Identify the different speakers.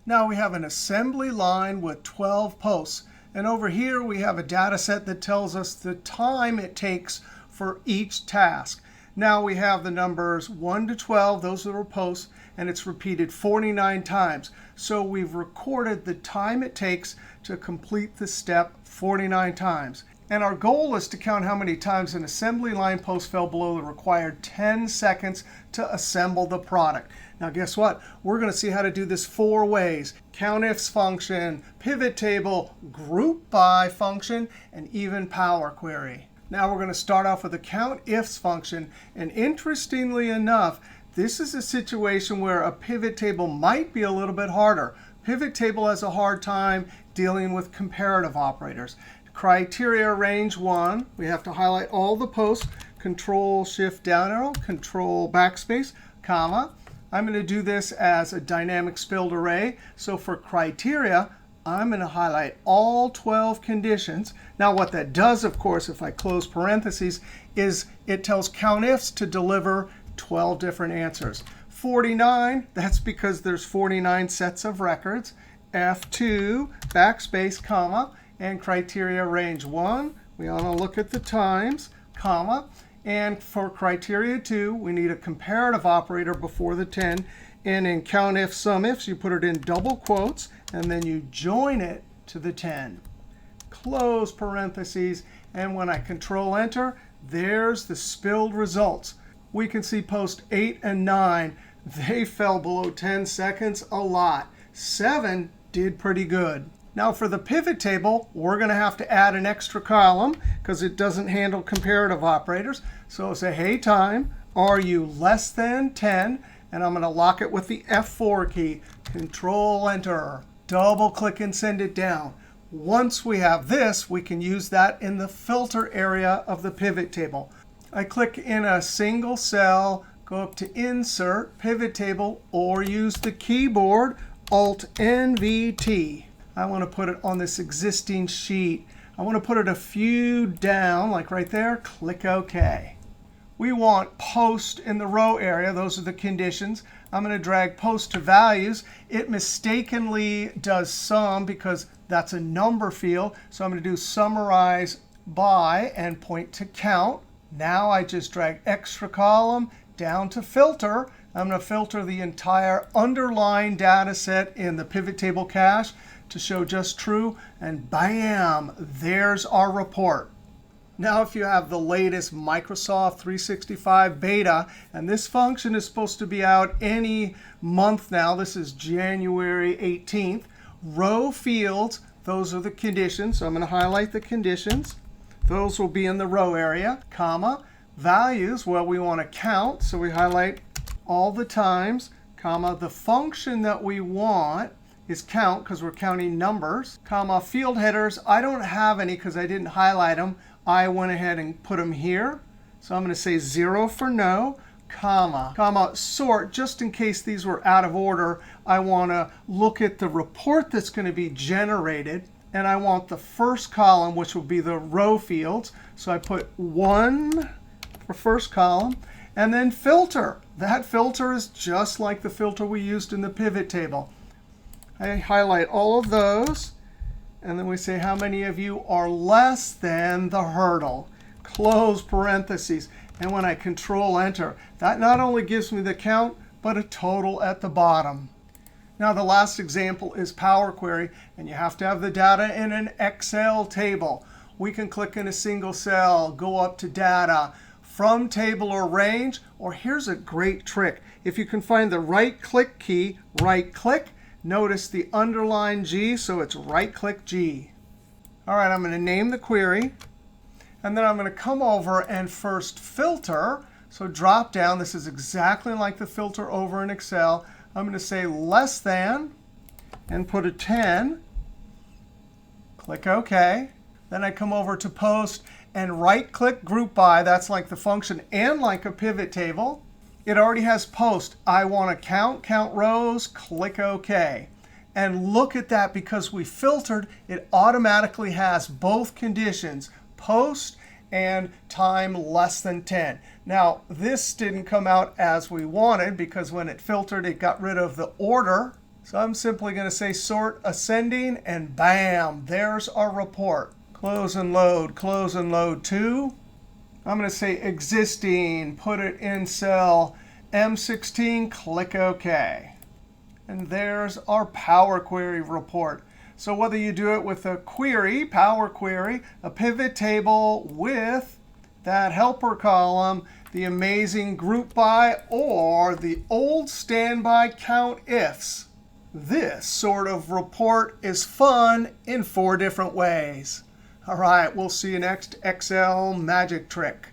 Speaker 1: Now we have an assembly line with 12 posts. And over here, we have a data set that tells us the time it takes for each task. Now we have the numbers 1 to 12. Those are posts. And it's repeated 49 times. So we've recorded the time it takes to complete the step 49 times. And our goal is to count how many times an assembly line post fell below the required 10 seconds to assemble the product. Now guess what? We're going to see how to do this 4 ways. COUNTIFS function, PivotTable, Groupby function, and even Power Query. Now we're going to start off with the COUNTIFS function. And interestingly enough, this is a situation where a pivot table might be a little bit harder. Pivot table has a hard time dealing with comparative operators. Criteria range 1, we have to highlight all the posts, Control Shift down arrow, Control backspace, comma. I'm going to do this as a dynamic spilled array. So for criteria, I'm going to highlight all 12 conditions. Now what that does, of course, if I close parentheses, is it tells COUNTIFS to deliver 12 different answers. 49, that's because there's 49 sets of records. F2, backspace, comma, and criteria range 1. We want to look at the times, comma. And for criteria 2, we need a comparative operator before the 10. And in COUNTIFS, SUMIFS, you put it in double quotes, and then you join it to the 10. Close parentheses. And when I Control Enter, there's the spilled results. We can see post 8 and 9. They fell below 10 seconds a lot. 7 did pretty good. Now for the pivot table, we're going to have to add an extra column because it doesn't handle comparative operators. So I'll say, hey, time, are you less than 10? And I'm going to lock it with the F4 key. Control Enter. Double click and send it down. Once we have this, we can use that in the filter area of the pivot table. I click in a single cell, go up to Insert, Pivot Table, or use the keyboard, Alt-NVT. I want to put it on this existing sheet. I want to put it a few down, like right there. Click OK. We want post in the row area. Those are the conditions. I'm going to drag post to values. It mistakenly does sum because that's a number field. So I'm going to do summarize by and point to count. Now I just drag extra column down to filter. I'm going to filter the entire underlying data set in the pivot table cache to show just true. And bam, there's our report. Now if you have the latest Microsoft 365 beta, and this function is supposed to be out any month now. This is January 18th. Row fields, those are the conditions. So I'm going to highlight the conditions. Those will be in the row area, comma. Values, well, we want to count. So we highlight all the times, comma. The function that we want is count because we're counting numbers, comma. Field headers, I don't have any because I didn't highlight them. I went ahead and put them here. So I'm going to say 0 for no, comma, comma. Sort, just in case these were out of order, I want to look at the report that's going to be generated. And I want the first column, which will be the row fields. So I put 1 for first column. And then filter. That filter is just like the filter we used in the pivot table. I highlight all of those. And then we say how many of you are less than the hurdle. Close parentheses. And when I Control Enter, that not only gives me the count, but a total at the bottom. Now the last example is Power Query. And you have to have the data in an Excel table. We can click in a single cell, go up to Data, From Table or Range. Or here's a great trick. If you can find the right-click key, right-click. Notice the underlined G, so it's right-click G. All right, I'm going to name the query. And then I'm going to come over and first filter. So drop down. This is exactly like the filter over in Excel. I'm going to say less than and put a 10. Click OK. Then I come over to Post and right-click Group By. That's like the function and like a pivot table. It already has Post. I want to count rows. Click OK. And look at that. Because we filtered, it automatically has both conditions, Post and time less than 10. Now, this didn't come out as we wanted because when it filtered, it got rid of the order. So I'm simply going to say sort ascending, and bam, there's our report. Close and load to. I'm going to say existing, put it in cell M16, click OK. And there's our Power Query report. So whether you do it with a query, Power Query, a pivot table with that helper column, the amazing group by, or the old standby COUNTIFS, this sort of report is fun in 4 different ways. All right, we'll see you next Excel magic trick.